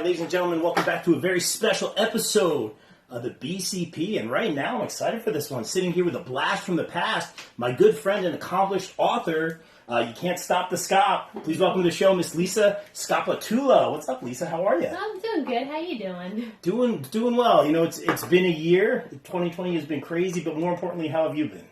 right, ladies and gentlemen, welcome back to a very special episode of the BCP. And right now, I'm excited for this one. Sitting here with a blast from the past, my good friend and accomplished author, you can't stop the Scop. Please welcome to the show, Miss Lisa Scoppettuolo. What's up, Lisa? How are you? I'm doing good. How you doing? Doing well. You know, it's been a year. 2020 has been crazy, but more importantly, how have you been?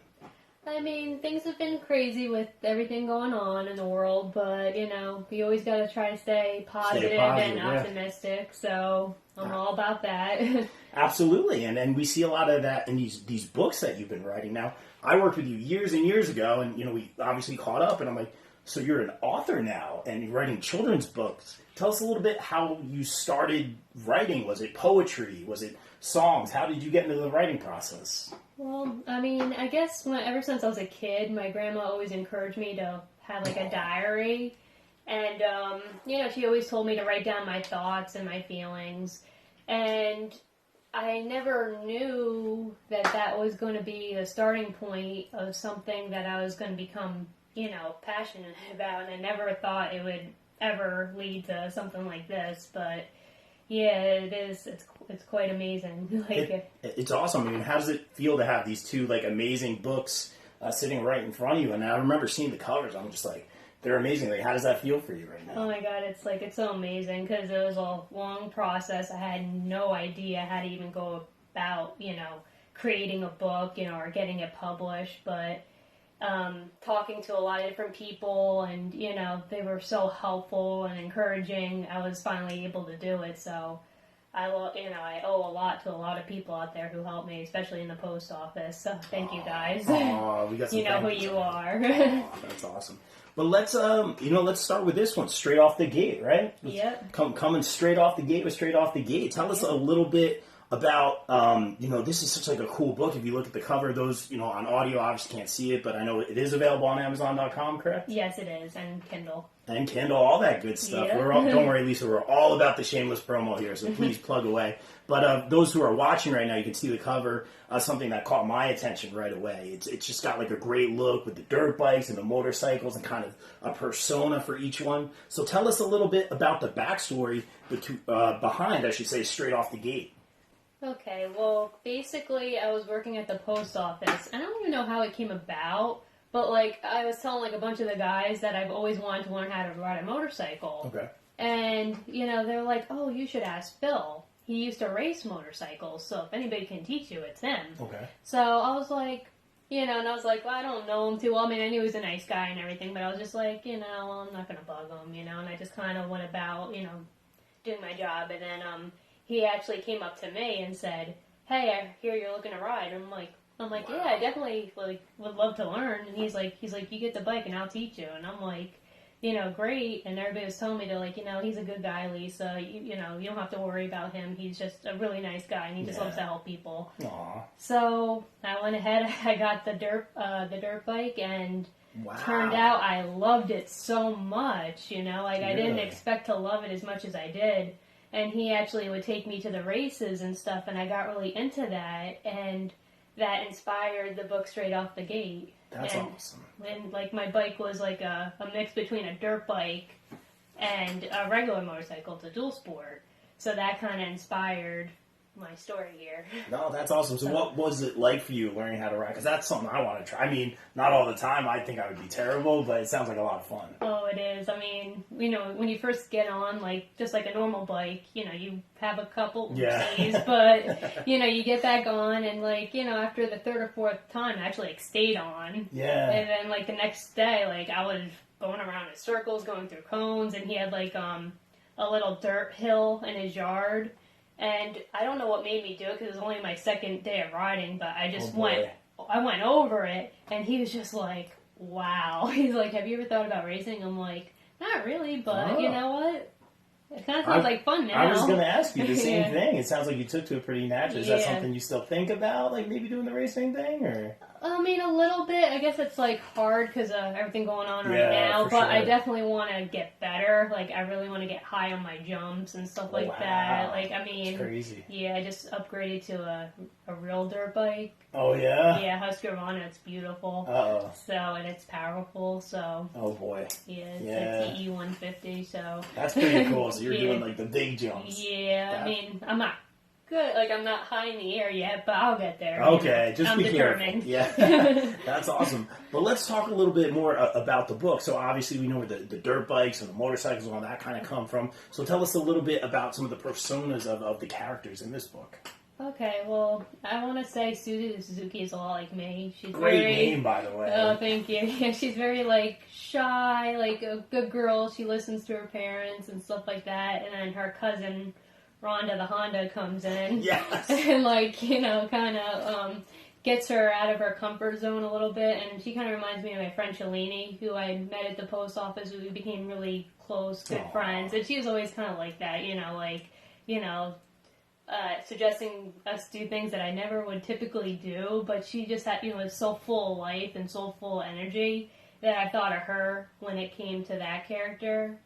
I mean, things have been crazy with everything going on in the world, but, you know, we always got to try to stay positive and optimistic, so I'm all about that. Absolutely, and we see a lot of that in these books that you've been writing. Now, I worked with you years and years ago, and, you know, we obviously caught up, and I'm like, so you're an author now, and you're writing children's books. Tell us a little bit how you started writing. Was it poetry? Was it songs? How did you get into the writing process? Well, I mean, I guess ever since I was a kid, my grandma always encouraged me to have, like, a diary. And, you know, she always told me to write down my thoughts and my feelings. And I never knew that was going to be the starting point of something that I was going to become, you know, passionate about. And I never thought it would ever lead to something like this. But yeah, it is. It's quite amazing. It's awesome. I mean, how does it feel to have these two like amazing books sitting right in front of you? And I remember seeing the covers. I'm just like, they're amazing. Like, how does that feel for you right now? Oh my God, it's so amazing because it was a long process. I had no idea how to even go about, you know, creating a book, you know, or getting it published. But talking to a lot of different people, and you know, they were so helpful and encouraging. I was finally able to do it. So I owe a lot to a lot of people out there who helped me, especially in the post office. So thank you guys. We got some you know who you are. That's awesome. But let's start with this one straight off the gate, right? Yep. Coming straight off the gate with Straight Off the Gate. Tell us a little bit about, you know, this is such like a cool book. If you look at the cover, those, you know, on audio obviously can't see it, but I know it is available on Amazon.com, correct? Yes, it is, and Kindle. And Kindle, all that good stuff. Yeah. Don't worry, Lisa, we're all about the shameless promo here, so please plug away. But those who are watching right now, you can see the cover, something that caught my attention right away. It's just got like a great look with the dirt bikes and the motorcycles and kind of a persona for each one. So tell us a little bit about the backstory behind, I should say, Straight Off the Gate. Okay, well, basically, I was working at the post office. I don't even know how it came about, but, like, I was telling, like, a bunch of the guys that I've always wanted to learn how to ride a motorcycle. Okay. And, you know, they're like, oh, you should ask Phil. He used to race motorcycles, so if anybody can teach you, it's him. Okay. So I was like, you know, and I was like, well, I don't know him too well. I mean, I knew he was a nice guy and everything, but I was just like, you know, I'm not going to bug him, you know, and I just kind of went about, you know, doing my job. And then, he actually came up to me and said, hey, I hear you're looking to ride. And I'm like, wow. Yeah, I definitely like would love to learn. And he's like, you get the bike and I'll teach you. And I'm like, you know, great. And everybody was telling me to, like, you know, he's a good guy, Lisa. You know, you don't have to worry about him. He's just a really nice guy, and he just loves to help people. Aww. So I went ahead. I got the dirt bike, and turned out I loved it so much. You know, like I didn't expect to love it as much as I did. And he actually would take me to the races and stuff, and I got really into that, and that inspired the book Straight Off the Gate. That's awesome. And, like, my bike was like a mix between a dirt bike and a regular motorcycle. It's a dual sport. So that kind of inspired my story here. No, that's awesome. So what was it like for you learning how to ride? Because that's something I want to try. I mean, not all the time. I think I would be terrible, but it sounds like a lot of fun. Oh, it is. I mean, you know, when you first get on, like, just like a normal bike, you know, you have a couple days, but, you know, you get back on, and, like, you know, after the third or fourth time, I actually, like, stayed on. Yeah. And then, like, the next day, like, I was going around in circles, going through cones, and he had, like, a little dirt hill in his yard. And I don't know what made me do it, because it was only my second day of riding, but I just went over it, and he was just like, wow. He's like, have you ever thought about racing? I'm like, not really, but you know what? It kind of sounds like fun now. I was going to ask you the same thing. It sounds like you took to it pretty naturally. Is that something you still think about, like maybe doing the racing thing? Or I mean, a little bit. I guess it's like hard because of everything going on right Yeah, now. for But I sure. definitely want to get better. Like, I really want to get high on my jumps and stuff like that. Wow. Like, I It's mean, crazy. yeah, I just upgraded to a real dirt bike. Oh, yeah? Yeah, Husqvarna. It's beautiful. Uh-oh. So, and it's powerful. So, Oh, boy. yeah, it's Yeah. a TE 150. So That's pretty cool. So you're Yeah. doing, like, the big jumps. Yeah, That- I mean, I'm not good. Like, I'm not high in the air yet, but I'll get there. Okay, just I'm be determined. careful. Yeah, that's awesome. But let's talk a little bit more about the book. So obviously we know where the dirt bikes and the motorcycles and all that kind of come from. So tell us a little bit about some of the personas of the characters in this book. Okay, well, I want to say Susie the Suzuki is a lot like me. She's Great very, name, by the way. Oh, thank you. Yeah, she's very, like, shy, like a good girl. She listens to her parents and stuff like that. And then her cousin, Rhonda the Honda, comes in. Yes. And, like, you know, kind of gets her out of her comfort zone a little bit. And she kind of reminds me of my friend Shalini, who I met at the post office. We became really close, good Aww. friends. And she was always kind of like that, you know, like, you know, suggesting us do things that I never would typically do, but she just had, you know, was so full of life and so full of energy that I thought of her when it came to that character.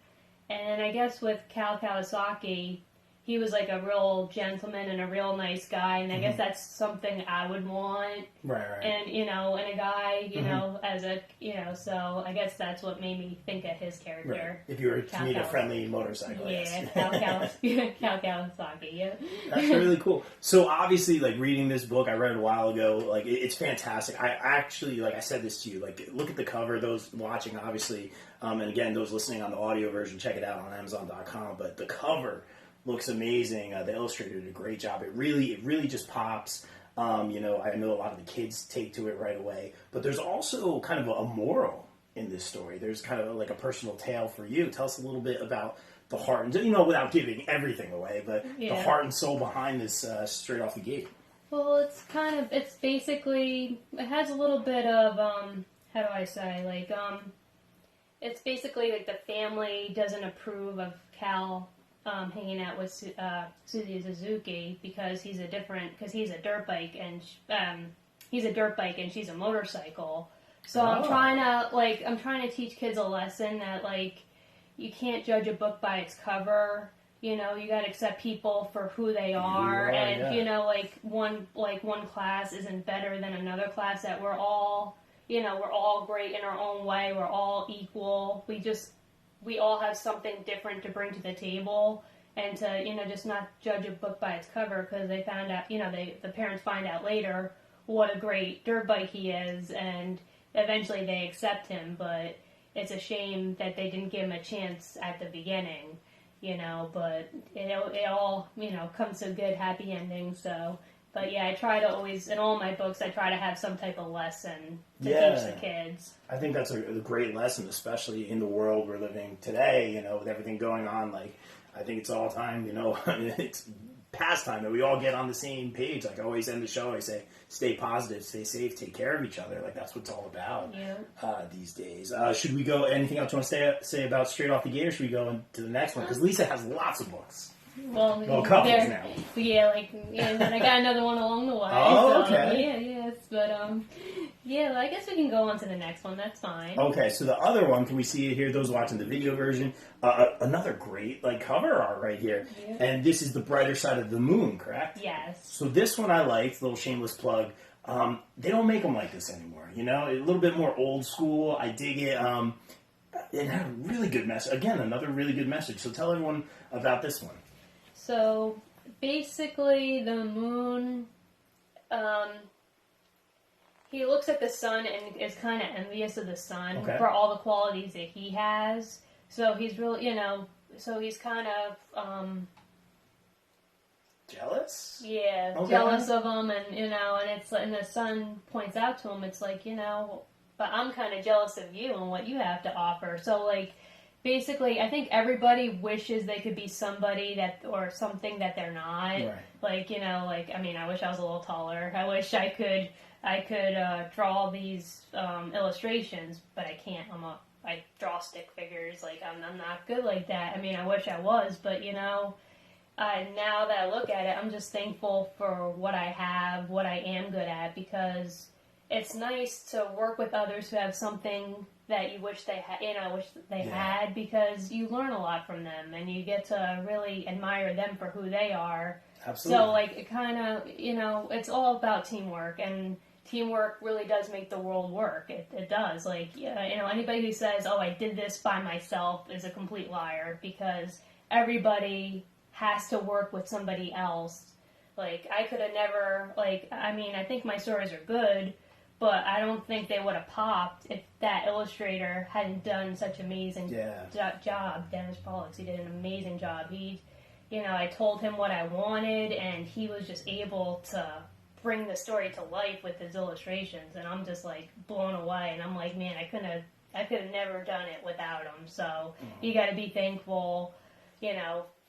And I guess with Cal Kawasaki, he was like a real gentleman and a real nice guy, and I guess that's something I would want. Right. And, you know, in a guy, you know, as a, you know, so I guess that's what made me think of his character. Right. If you were to meet a Cal- friendly motorcyclist. Yeah, Cal Kawasaki, yeah. That's really cool. So obviously, like, reading this book, I read it a while ago. Like, it's fantastic. I actually, like, I said this to you. Like, look at the cover. Those watching, obviously, and again, those listening on the audio version, check it out on Amazon.com. But the cover looks amazing. The illustrator did a great job. It really just pops. You know, I know a lot of the kids take to it right away. But there's also kind of a moral in this story. There's kind of like a personal tale for you. Tell us a little bit about the heart, and, you know, without giving everything away, but the heart and soul behind this straight off the gate. Well, it's basically, it has a little bit of, how do I say, like, it's basically like the family doesn't approve of Cal hanging out with Susie Suzuki because he's a dirt bike and he's a dirt bike and she's a motorcycle. So I'm trying to teach kids a lesson that, like, you can't judge a book by its cover. You know, you gotta accept people for who they are, and you know, like one class isn't better than another class. That we're all great in our own way. We're all equal. We all have something different to bring to the table, and to, you know, just not judge a book by its cover, because they found out, you know, the parents find out later what a great dirt bike he is, and eventually they accept him, but it's a shame that they didn't give him a chance at the beginning, you know, but it all, you know, comes to a good, happy ending, so. But yeah, I try to always, in all my books, I try to have some type of lesson to teach the kids. I think that's a great lesson, especially in the world we're living today, you know, with everything going on. Like, I think it's all time, you know, it's past time that we all get on the same page. Like, I always end the show, I say, stay positive, stay safe, take care of each other. Like, that's what it's all about these days. Should we go, anything else you want to say about Straight Off the Gate, or should we go into the next one? Because Lisa has lots of books. Well, couples now. Yeah, like, and then I got another one along the way. Oh, so, okay. Yes, but, yeah, I guess we can go on to the next one. That's fine. Okay, so the other one, can we see it here? Those watching the video version, another great, like, cover art right here. Yeah. And this is The Brighter Side of the Moon, correct? Yes. So this one I liked, little shameless plug. They don't make them like this anymore, you know? A little bit more old school. I dig it. It had a really good message. Again, another really good message. So tell everyone about this one. So, basically, the moon, he looks at the sun and is kind of envious of the sun for all the qualities that he has. So he's really, you know, so he's kind of, jealous? Yeah, jealous of him, and, you know, and the sun points out to him, it's like, you know, but I'm kind of jealous of you and what you have to offer. So, like, basically, I think everybody wishes they could be somebody or something that they're not. Right. Like, you know, like, I mean, I wish I was a little taller. I wish I could draw these illustrations, but I can't. I draw stick figures. Like, I'm not good like that. I mean, I wish I was, but, you know, now that I look at it, I'm just thankful for what I have, what I am good at, because it's nice to work with others who have something that you wish they had, had, because you learn a lot from them and you get to really admire them for who they are. Absolutely. So, like, it kind of, it's all about teamwork, and teamwork really does make the world work. It does. Like, anybody who says, "Oh, I did this by myself," is a complete liar, because everybody has to work with somebody else. Like, I could have never, I think my stories are good, but I don't think they would have popped if that illustrator hadn't done such an amazing job. Dennis Pollux, he did an amazing job. I told him what I wanted, and he was just able to bring the story to life with his illustrations, and I'm just, like, blown away, and I'm like, man, I could have never done it without him. So you got to be thankful,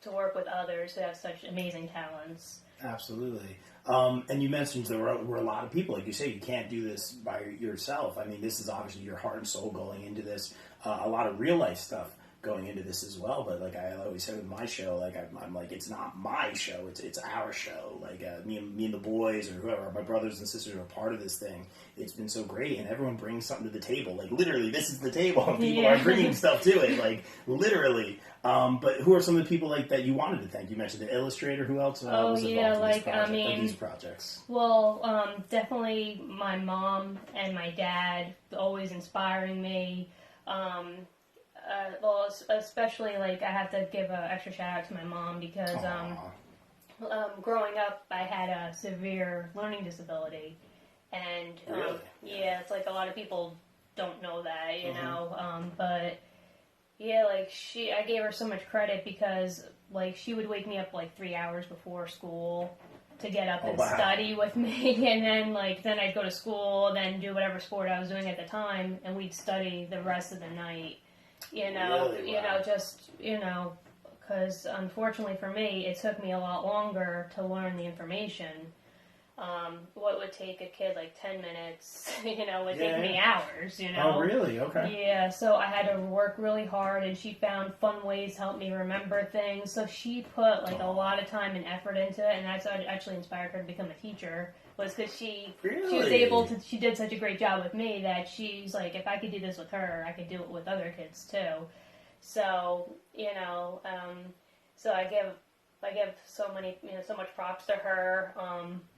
to work with others who have such amazing talents. Absolutely. And you mentioned there were a lot of people. Like you say, you can't do this by yourself. I mean, this is obviously your heart and soul going into this. A lot of real life stuff going into this as well. But like I always say with my show, like I'm like, it's not my show. It's our show. Like me and the boys or whoever, my brothers and sisters are a part of this thing. It's been so great, and everyone brings something to the table. Like literally, this is the table. People are bringing stuff to it. Like literally. But who are some of the people like that you wanted to thank? You mentioned the illustrator. Who else was involved in these projects? Well, definitely my mom and my dad, always inspiring me. Especially, like, I have to give an extra shout out to my mom, because growing up I had a severe learning disability, and really? It's like a lot of people don't know that, but yeah, like, I gave her so much credit, because, like, she would wake me up, like, 3 hours before school to get up and study with me, and then I'd go to school, then do whatever sport I was doing at the time, and we'd study the rest of the night, because unfortunately for me, it took me a lot longer to learn the information. What would take a kid like 10 minutes, would take me hours, Oh, really? Okay. Yeah, so I had to work really hard, and she found fun ways to help me remember things. So she put, like, a lot of time and effort into it, and that's what actually inspired her to become a teacher, was because she was able to, she did such a great job with me that she's like, if I could do this with her, I could do it with other kids too. So, so I give so much props to her.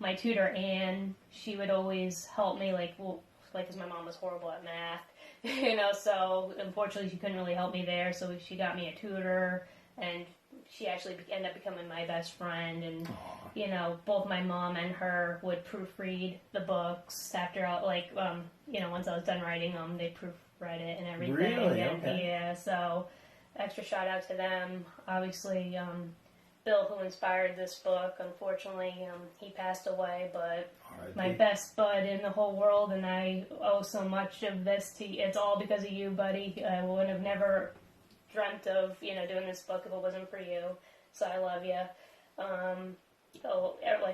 My tutor, Anne, she would always help me, because my mom was horrible at math, so unfortunately she couldn't really help me there, so she got me a tutor, and she actually ended up becoming my best friend, and, both my mom and her would proofread the books after, once I was done writing them, they'd proofread it and everything. Really? And, okay. Yeah, so extra shout out to them. Obviously, Bill, who inspired this book, unfortunately, he passed away, but my best bud in the whole world, and I owe so much of this to you. It's all because of you, buddy. I would have never dreamt of, doing this book if it wasn't for you, so I love you.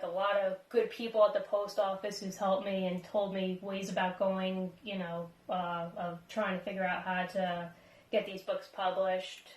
A lot of good people at the post office who's helped me and told me ways about going, of trying to figure out how to get these books published.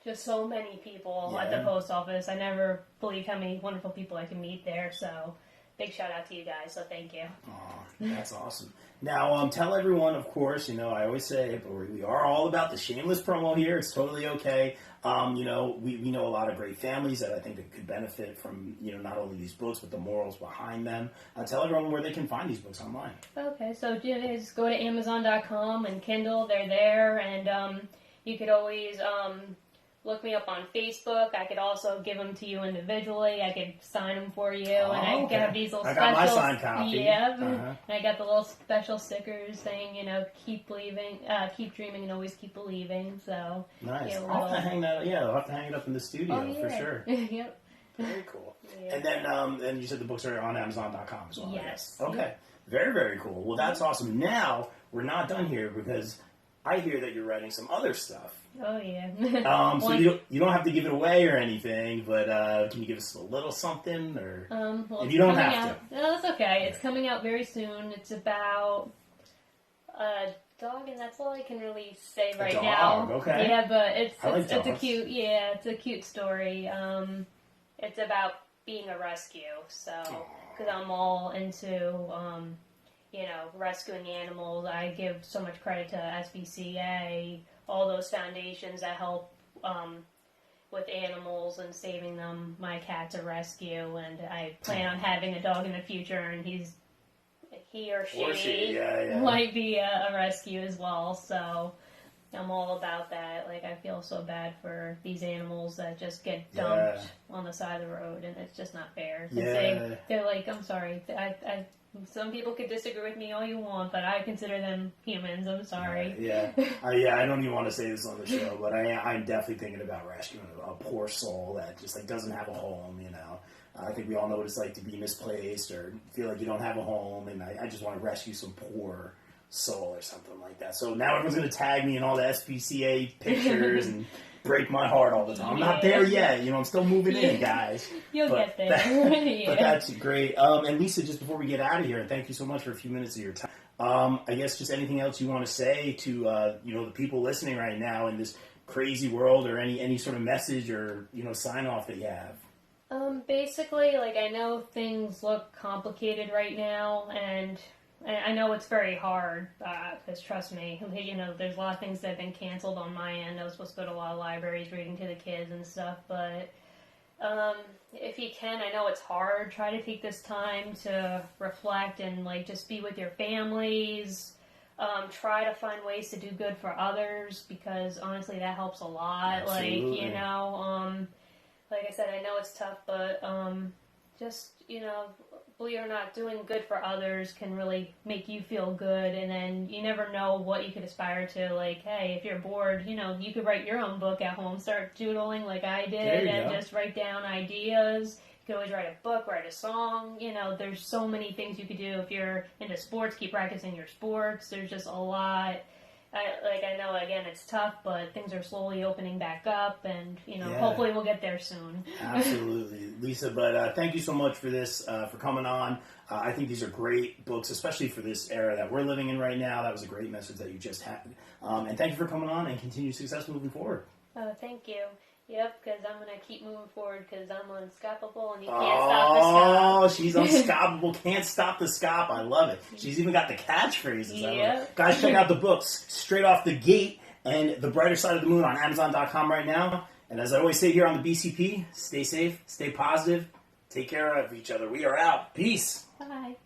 Just so many people at the post office. I never believe how many wonderful people I can meet there. So, big shout out to you guys. So, thank you. Aw, that's awesome. Now, tell everyone, of course, I always say, but we are all about the shameless promo here. It's totally okay. We know a lot of great families that I think that could benefit from, not only these books, but the morals behind them. Tell everyone where they can find these books online. Okay, so just go to Amazon.com and Kindle. They're there. And you could always look me up on Facebook. I could also give them to you individually. I could sign them for you, and I have these little special. I got my signed copy. Yeah, and I got the little special stickers saying, keep believing, keep dreaming, and always keep believing. So nice. I'll have to hang that. Yeah, I'll have to hang it up in the studio for sure. Yep. Very cool. Yeah. And then you said the books are on Amazon.com as well. Yes. Okay. Yep. Very, very cool. Well, that's awesome. Now we're not done here, because I hear that you're writing some other stuff. Oh, yeah. So you don't have to give it away or anything, but can you give us a little something? Or and you don't have to. No, that's okay. It's coming out very soon. It's about a dog, and that's all I can really say right now. Okay. Yeah, but it's a cute story. It's about being a rescue, so, because I'm all into, rescuing animals. I give so much credit to SPCA, all those foundations that help with animals and saving them. My cat's a rescue, and I plan on having a dog in the future, and he or she might be a rescue as well. So I'm all about that. Like, I feel so bad for these animals that just get dumped on the side of the road, and it's just not fair. They're like, I'm sorry, some people could disagree with me all you want, but I consider them humans. I'm sorry. I don't even want to say this on the show, but I'm definitely thinking about rescuing a poor soul that just like doesn't have a home. I think we all know what it's like to be misplaced or feel like you don't have a home, and I just want to rescue some poor soul or something like that. So now everyone's going to tag me in all the SPCA pictures and break my heart all the time. I'm not there yet. I'm still moving in, guys. You'll get there. But that's great. And Lisa, just before we get out of here, and thank you so much for a few minutes of your time. I guess just anything else you want to say to the people listening right now in this crazy world, or any sort of message or sign off that you have. Basically, like, I know things look complicated right now, and I know it's very hard, because trust me, there's a lot of things that have been canceled on my end. I was supposed to go to a lot of libraries reading to the kids and stuff, but if you can, I know it's hard, try to take this time to reflect and, like, just be with your families. Try to find ways to do good for others, because honestly that helps a lot. Absolutely. Like I said, I know it's tough, but just, believe it or not, doing good for others can really make you feel good, and then you never know what you could aspire to. Like, hey, if you're bored, you could write your own book at home, start doodling like I did, and just write down ideas. You could always write a book, write a song. There's so many things you could do. If you're into sports, keep practicing your sports. There's just a lot. I know, again, it's tough, but things are slowly opening back up, and, hopefully we'll get there soon. Absolutely. Lisa, but thank you so much for this, for coming on. I think these are great books, especially for this era that we're living in right now. That was a great message that you just had. And thank you for coming on, and continued success moving forward. Oh, thank you. Yep, because I'm going to keep moving forward, because I'm unstoppable, and you can't stop the scop. Oh, she's unstoppable, can't stop the scop. I love it. She's even got the catchphrases. I love it. Guys, check out the books, Straight Off the Gate and The Brighter Side of the Moon on Amazon.com right now. And as I always say here on the BCP, stay safe, stay positive, take care of each other. We are out. Peace. Bye.